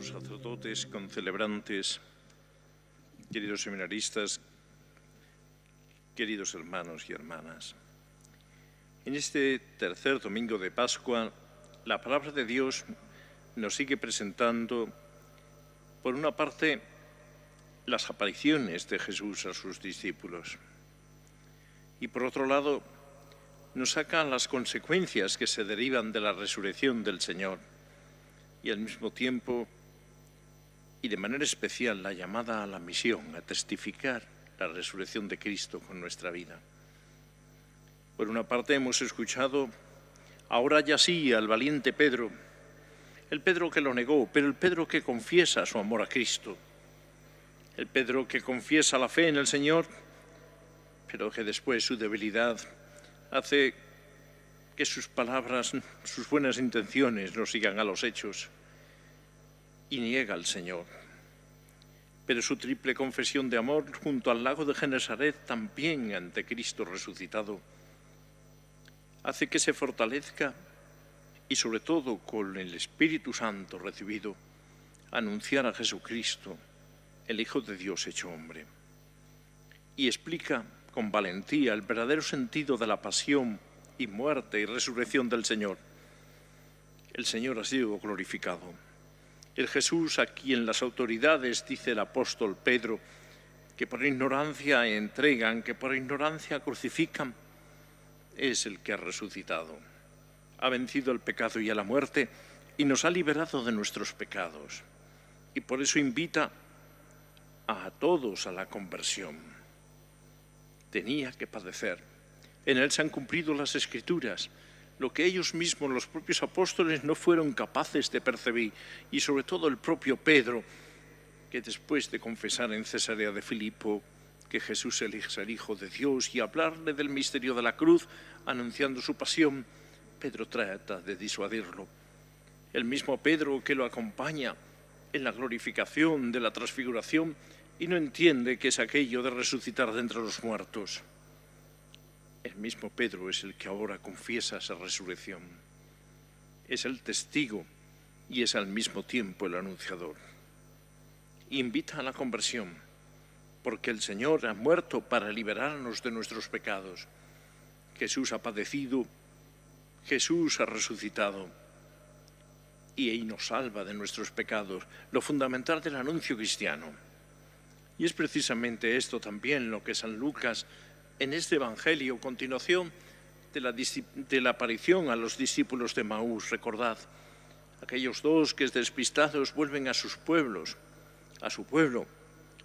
queridos sacerdotes, concelebrantes, queridos seminaristas, queridos hermanos y hermanas. En este tercer domingo de Pascua, la palabra de Dios nos sigue presentando, por una parte, las apariciones de Jesús a sus discípulos y, por otro lado, nos saca las consecuencias que se derivan de la resurrección del Señor y, al mismo tiempo, y de manera especial, la llamada a la misión, a testificar la resurrección de Cristo con nuestra vida. Por una parte, hemos escuchado ahora ya sí al valiente Pedro, el Pedro que lo negó, pero el Pedro que confiesa su amor a Cristo, el Pedro que confiesa la fe en el Señor, pero que después su debilidad hace que sus palabras, sus buenas intenciones no sigan a los hechos y niega al Señor. Pero su triple confesión de amor junto al lago de Genesaret, también ante Cristo resucitado, hace que se fortalezca y, sobre todo, con el Espíritu Santo recibido, anunciar a Jesucristo, el Hijo de Dios hecho hombre. Y explica con valentía el verdadero sentido de la pasión y muerte y resurrección del Señor. El Señor ha sido glorificado. El Jesús a quien las autoridades, dice el apóstol Pedro, que por ignorancia entregan, que por ignorancia crucifican, es el que ha resucitado. Ha vencido el pecado y a la muerte y nos ha liberado de nuestros pecados. Y por eso invita a todos a la conversión. Tenía que padecer. En él se han cumplido las Escrituras, lo que ellos mismos, los propios apóstoles, no fueron capaces de percibir, y sobre todo el propio Pedro, que después de confesar en Cesarea de Filipo que Jesús es el Hijo de Dios y hablarle del misterio de la cruz, anunciando su pasión, Pedro trata de disuadirlo. El mismo Pedro que lo acompaña en la glorificación de la transfiguración y no entiende qué es aquello de resucitar de entre los muertos. El mismo Pedro es el que ahora confiesa esa resurrección. Es el testigo y es al mismo tiempo el anunciador. Invita a la conversión, porque el Señor ha muerto para liberarnos de nuestros pecados. Jesús ha padecido, Jesús ha resucitado y Él nos salva de nuestros pecados, lo fundamental del anuncio cristiano. Y es precisamente esto también lo que San Lucas, en este Evangelio, continuación de la aparición a los discípulos de Maús, recordad, aquellos dos que despistados vuelven a sus pueblos, a su pueblo,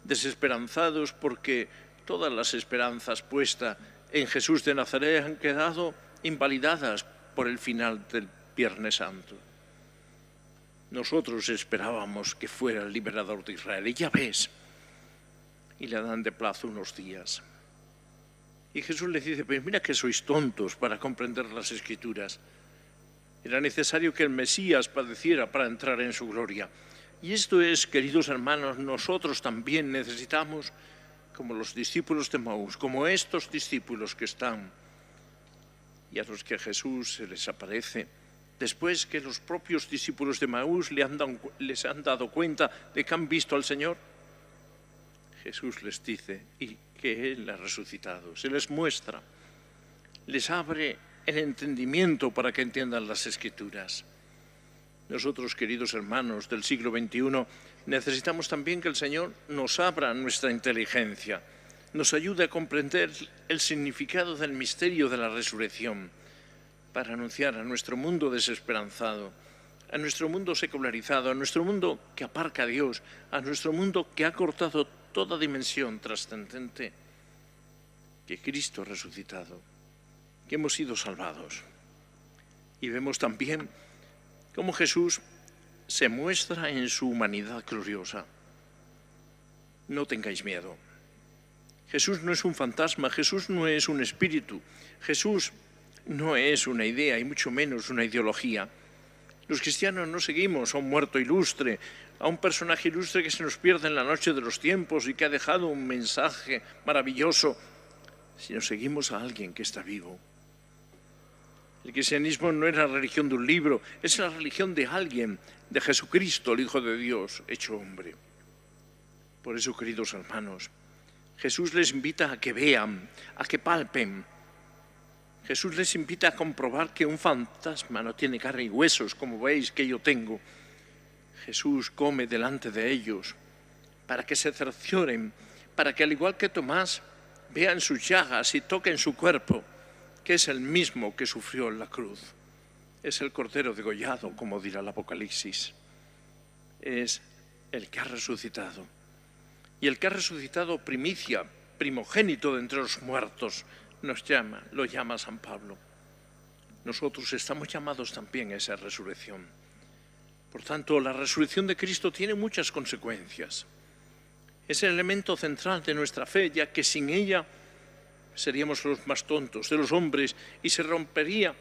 desesperanzados porque todas las esperanzas puestas en Jesús de Nazaret han quedado invalidadas por el final del Viernes Santo. Nosotros esperábamos que fuera el liberador de Israel, y ya ves, y le dan de plazo unos días. Y Jesús les dice, pues mira que sois tontos para comprender las Escrituras. Era necesario que el Mesías padeciera para entrar en su gloria. Y esto es, queridos hermanos, nosotros también necesitamos, como los discípulos de Maús, como estos discípulos que están y a los que Jesús se les aparece, después que los propios discípulos de Maús les han dado cuenta de que han visto al Señor, Jesús les dice y que Él ha resucitado, se les muestra, les abre el entendimiento para que entiendan las Escrituras. Nosotros, queridos hermanos del siglo XXI, necesitamos también que el Señor nos abra nuestra inteligencia, nos ayude a comprender el significado del misterio de la resurrección, para anunciar a nuestro mundo desesperanzado, a nuestro mundo secularizado, a nuestro mundo que aparca a Dios, a nuestro mundo que ha cortado toda dimensión trascendente, que Cristo ha resucitado, que hemos sido salvados. Y vemos también cómo Jesús se muestra en su humanidad gloriosa. No tengáis miedo. Jesús no es un fantasma, Jesús no es un espíritu, Jesús no es una idea y mucho menos una ideología. Los cristianos no seguimos a un muerto ilustre, a un personaje ilustre que se nos pierde en la noche de los tiempos y que ha dejado un mensaje maravilloso, sino seguimos a alguien que está vivo. El cristianismo no es la religión de un libro, es la religión de alguien, de Jesucristo, el Hijo de Dios, hecho hombre. Por eso, queridos hermanos, Jesús les invita a que vean, a que palpen. Jesús les invita a comprobar que un fantasma no tiene carne y huesos, como veis que yo tengo. Jesús come delante de ellos para que se cercioren, para que al igual que Tomás vean sus llagas y toquen su cuerpo, que es el mismo que sufrió en la cruz. Es el Cordero degollado, como dirá el Apocalipsis. Es el que ha resucitado. Y el que ha resucitado primicia, primogénito de entre los muertos, lo llama San Pablo. Nosotros estamos llamados también a esa resurrección. Por tanto, la resurrección de Cristo tiene muchas consecuencias. Es el elemento central de nuestra fe, ya que sin ella seríamos los más tontos de los hombres y se rompería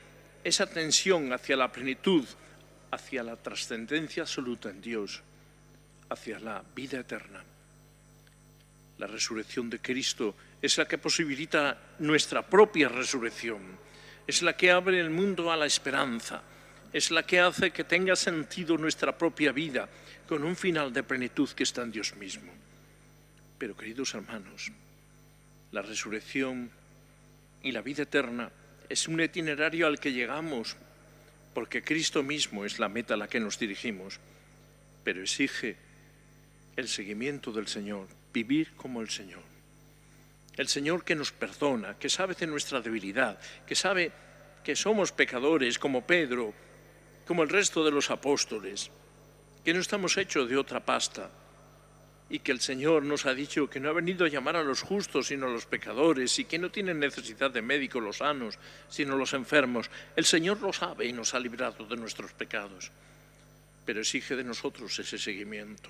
esa tensión hacia la plenitud, hacia la trascendencia absoluta en Dios, hacia la vida eterna. La resurrección de Cristo es la que posibilita nuestra propia resurrección, es la que abre el mundo a la esperanza, es la que hace que tenga sentido nuestra propia vida con un final de plenitud que está en Dios mismo. Pero, queridos hermanos, la resurrección y la vida eterna es un itinerario al que llegamos porque Cristo mismo es la meta a la que nos dirigimos, pero exige el seguimiento del Señor, vivir como el Señor. El Señor que nos perdona, que sabe de nuestra debilidad, que sabe que somos pecadores como Pedro, como el resto de los apóstoles, que no estamos hechos de otra pasta y que el Señor nos ha dicho que no ha venido a llamar a los justos sino a los pecadores y que no tienen necesidad de médicos los sanos sino los enfermos. El Señor lo sabe y nos ha librado de nuestros pecados, pero exige de nosotros ese seguimiento.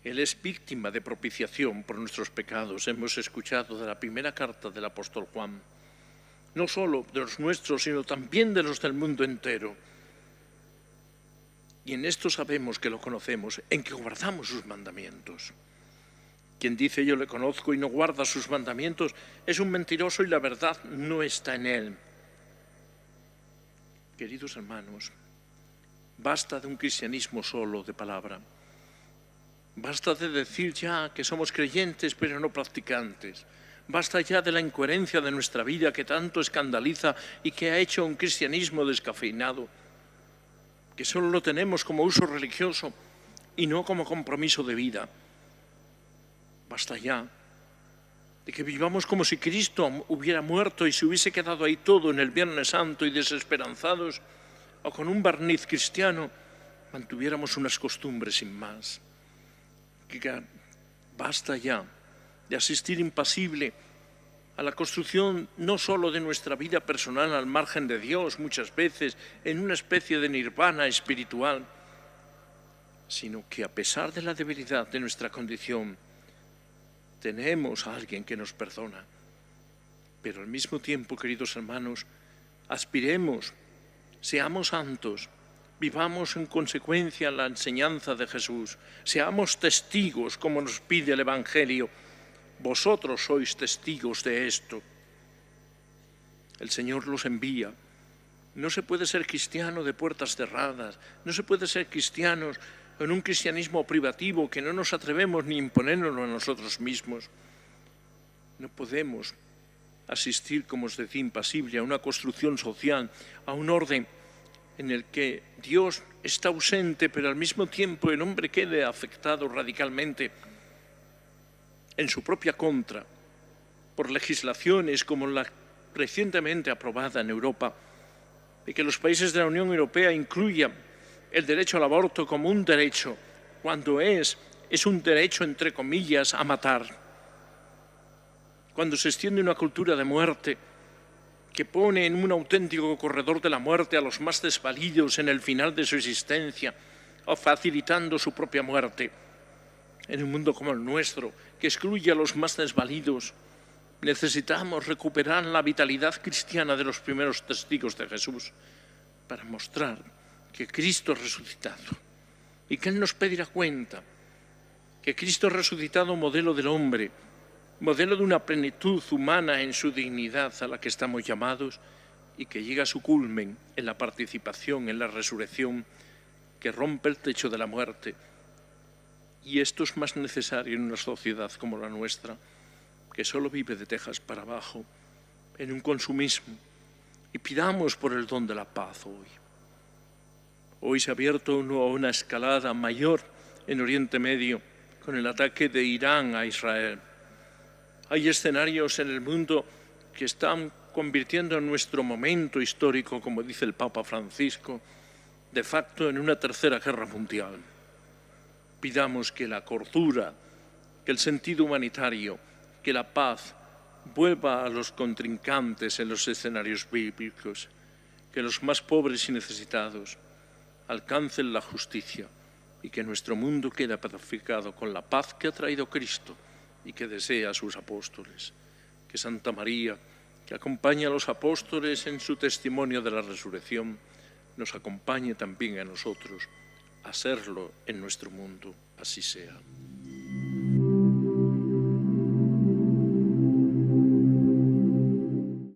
Él es víctima de propiciación por nuestros pecados. Hemos escuchado de la primera carta del apóstol Juan, no solo de los nuestros, sino también de los del mundo entero. Y en esto sabemos que lo conocemos, en que guardamos sus mandamientos. Quien dice yo le conozco y no guarda sus mandamientos es un mentiroso y la verdad no está en él. Queridos hermanos, basta de un cristianismo solo de palabra. Basta de decir ya que somos creyentes pero no practicantes. Basta ya de la incoherencia de nuestra vida que tanto escandaliza y que ha hecho un cristianismo descafeinado, que solo lo tenemos como uso religioso y no como compromiso de vida. Basta ya de que vivamos como si Cristo hubiera muerto y se hubiese quedado ahí todo en el Viernes Santo y desesperanzados, o con un barniz cristiano mantuviéramos unas costumbres sin más. Que basta ya de asistir impasible a la construcción no solo de nuestra vida personal al margen de Dios, muchas veces en una especie de nirvana espiritual, sino que a pesar de la debilidad de nuestra condición, tenemos a alguien que nos perdona. Pero al mismo tiempo, queridos hermanos, aspiremos, seamos santos, vivamos en consecuencia la enseñanza de Jesús, seamos testigos como nos pide el Evangelio. Vosotros sois testigos de esto. El Señor los envía. No se puede ser cristiano de puertas cerradas, no se puede ser cristianos en un cristianismo privativo que no nos atrevemos ni a imponérnoslo a nosotros mismos. No podemos asistir, como os decía, impasible a una construcción social, a un orden en el que Dios está ausente, pero al mismo tiempo el hombre quede afectado radicalmente en su propia contra por legislaciones como la recientemente aprobada en Europa, de que los países de la Unión Europea incluyan el derecho al aborto como un derecho, cuando es un derecho, entre comillas, a matar. Cuando se extiende una cultura de muerte que pone en un auténtico corredor de la muerte a los más desvalidos en el final de su existencia, o facilitando su propia muerte. En un mundo como el nuestro, que excluye a los más desvalidos, necesitamos recuperar la vitalidad cristiana de los primeros testigos de Jesús para mostrar que Cristo ha resucitado y que Él nos pedirá cuenta, que Cristo ha resucitado modelo del hombre, modelo de una plenitud humana en su dignidad a la que estamos llamados y que llega a su culmen en la participación en la resurrección que rompe el techo de la muerte. Y esto es más necesario en una sociedad como la nuestra, que solo vive de tejas para abajo, en un consumismo. Y pidamos por el don de la paz hoy. Hoy se ha abierto una escalada mayor en Oriente Medio con el ataque de Irán a Israel. Hay escenarios en el mundo que están convirtiendo en nuestro momento histórico, como dice el Papa Francisco, de facto en una tercera guerra mundial. Pidamos que la cordura, que el sentido humanitario, que la paz vuelva a los contrincantes en los escenarios bíblicos, que los más pobres y necesitados alcancen la justicia y que nuestro mundo quede pacificado con la paz que ha traído Cristo y que desea a sus apóstoles. Que Santa María, que acompaña a los apóstoles en su testimonio de la resurrección, nos acompañe también a nosotros a serlo en nuestro mundo. Así sea.